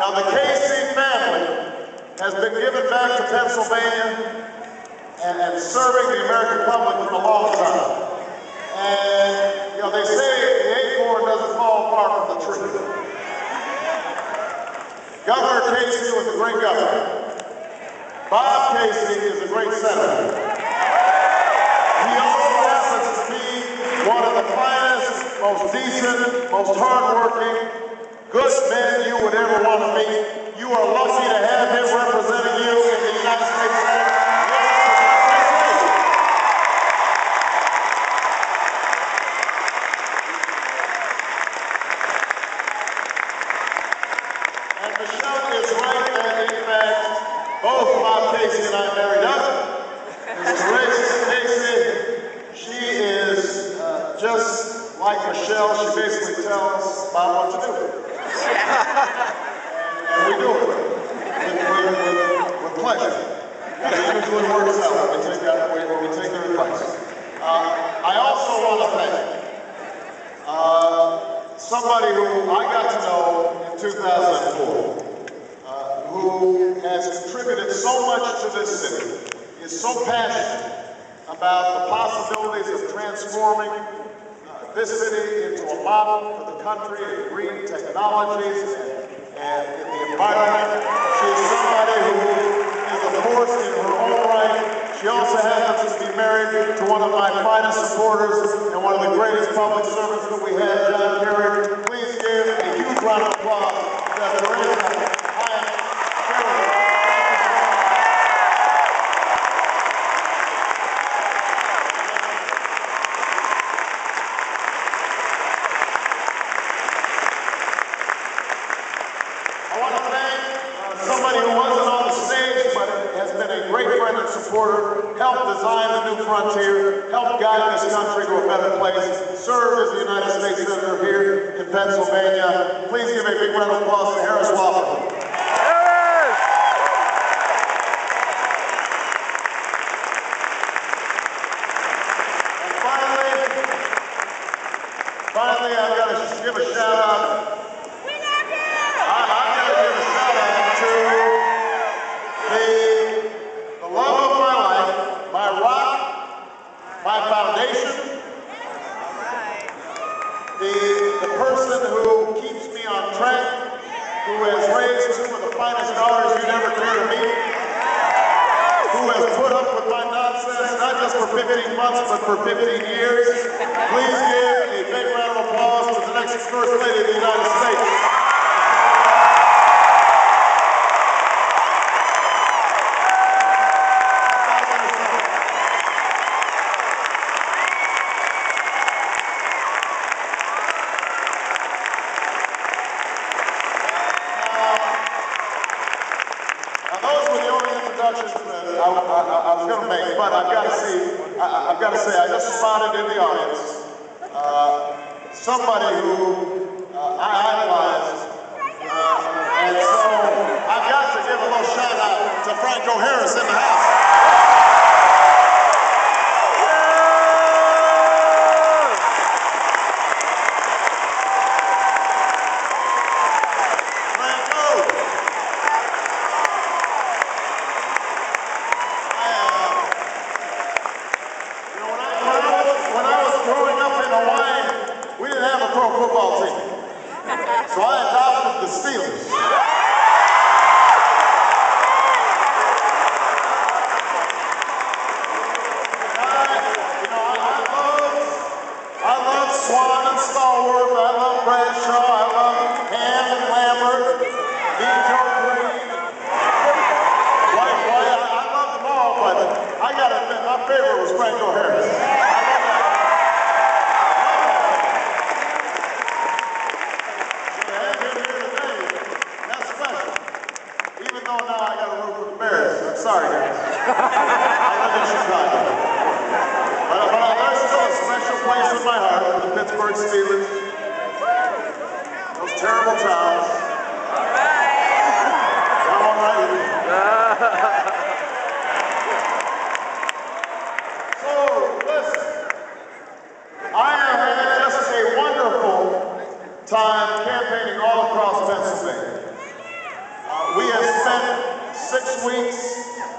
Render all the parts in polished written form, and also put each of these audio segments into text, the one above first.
Now, the Casey family has been given back to Pennsylvania and serving the American public for a long time. And, you know, they say the acorn doesn't fall far from the tree. Governor Casey was a great governor. Bob Casey is a great senator. He also happens to be one of the finest, most decent, most hardworking, good men you would ever want to meet. You are lucky to have him representing you in the United States Senate. And Michelle is right that, in fact, both Bob Casey and I married up. Ms. Teresa Casey, she is just like Michelle. She basically tells Bob what to do. And we do it with pleasure. It usually works out when we take their advice. I also want to thank somebody who I got to know in 2004, who has contributed so much to this city, is so passionate about the possibilities of transforming this city into a model for the country in green technologies and in the environment. She is somebody who is a force in her own right. She also happens to be married to one of my finest supporters and one of the greatest public servants that we had, John Kerry. Please give a huge round of applause to Teresa. I want to thank somebody who wasn't on the stage, but has been a great friend and supporter, helped design the new frontier, helped guide this country to a better place, served as the United States Senator here in Pennsylvania. Please give a big round of applause to Harris Walker. And finally, I've got to give a shout out. My foundation, the person who keeps me on track, who has raised two of the finest daughters you'd ever care to meet, who has put up with my nonsense, not just for 15 months, but for 15 years. Please give a big round of applause to the next First Lady of the United States. I was going to make, but I've got to say, I just spotted in the audience somebody who I idolized, and so I've got to give a little shout out to Franco Harris in the house. Pro football team. So I adopted the Steelers. I love Swan and Stallworth. I love Bradshaw. I love Ham and Lambert, Joe Green, White. I love them all, but I got to admit, my favorite was Franco Harris. Sorry, guys. I live in Chicago. But there's still a special place in my heart for the Pittsburgh Steelers. Those terrible towns. I'm all right with you. So, listen. I have had just a wonderful time campaigning all across Pennsylvania. 6 weeks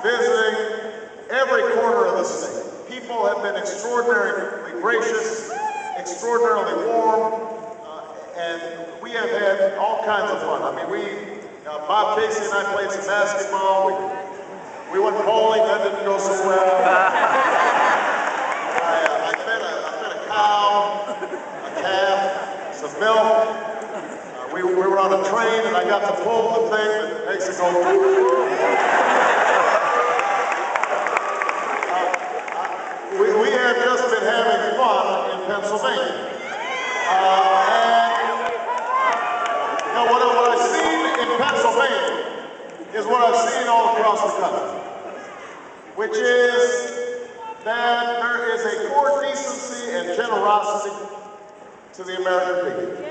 visiting every corner of the state. People have been extraordinarily gracious, extraordinarily warm, and we have had all kinds of fun. I mean, Bob Casey and I played some basketball. We went bowling, that didn't go so well. I fed a cow, a calf, some milk. We were on a train, and I got to pull the thing that makes it go. We have just been having fun in Pennsylvania. And what I've seen in Pennsylvania is what I've seen all across the country, which is that there is a core decency and generosity to the American people.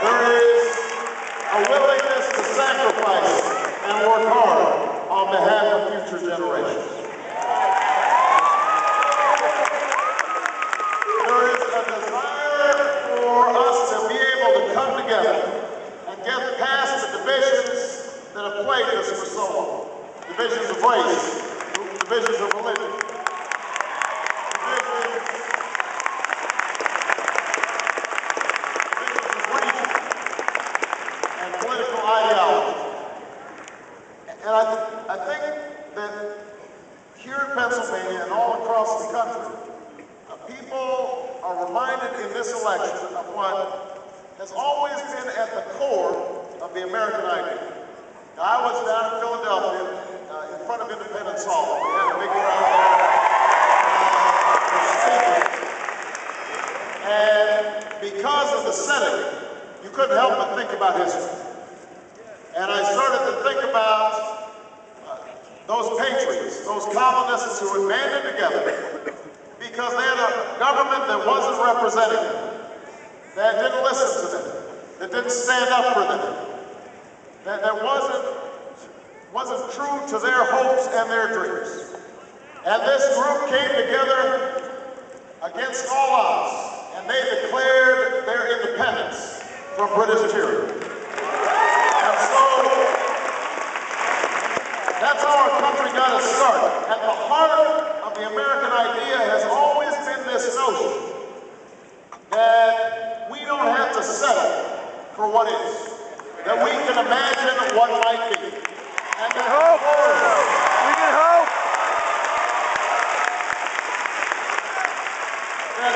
There is a willingness to sacrifice and work hard on behalf of future generations. There is a desire for us to be able to come together and get past the divisions that have plagued us for so long. Divisions of race, divisions of religion, divisions of region, and political ideology. And I think that here in Pennsylvania and all across the country, people are reminded in this election of what has always been at the core of the American idea. Now, I was down in Philadelphia in front of Independence Hall. We had a big crowd there. And because of the setting, you couldn't help but think about history. And I started to think about those patriots, those colonists who had banded together because they had a government that wasn't representing them, that didn't listen to them, that didn't stand up for them, that wasn't true to their hopes and their dreams. And this group came together against all odds, and they declared their independence from British tyranny. And so, that's how our country got its start. At the heart of the American idea has always been this notion that we don't have to settle for what is, that we can imagine what might be. And we can hope. We can hope. That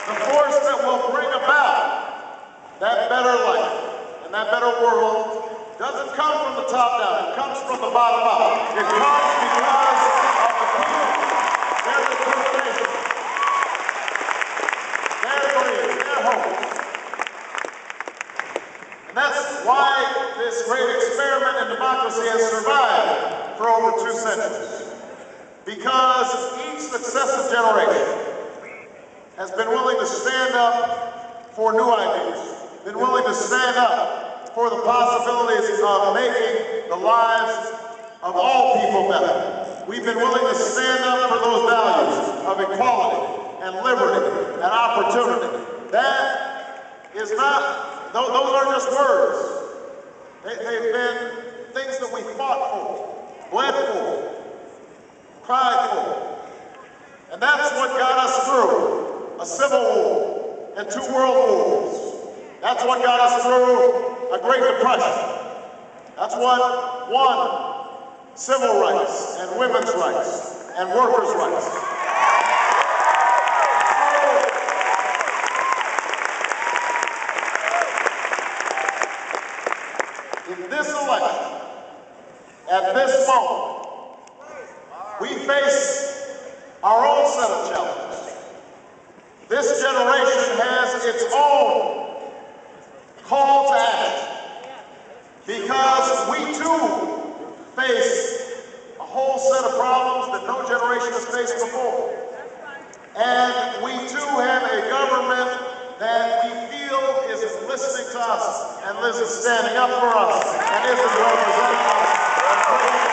the force that will bring about that better life and that better world doesn't come from the top down, it comes from the bottom up. It comes because of the people, their determination, their dreams, their hopes. And that's why this great experiment in democracy has survived for over 2 centuries. Because each successive generation has been willing to stand up for new ideas, been willing to stand up for the possibilities of making the lives of all people better. We've been willing to stand up for those values of equality and liberty and opportunity. That is not, those aren't just words. They've been things that we fought for, bled for, cried for. And that's what got us through a civil war and 2 world wars. That's what got us through a Great Depression. That's what won civil rights and women's rights and workers' rights. In this election, at this moment, we face our own set of challenges. This generation has its own call to action, because we too face a whole set of problems that no generation has faced before. And we too have a government that we feel isn't listening to us and isn't standing up for us and isn't representing us.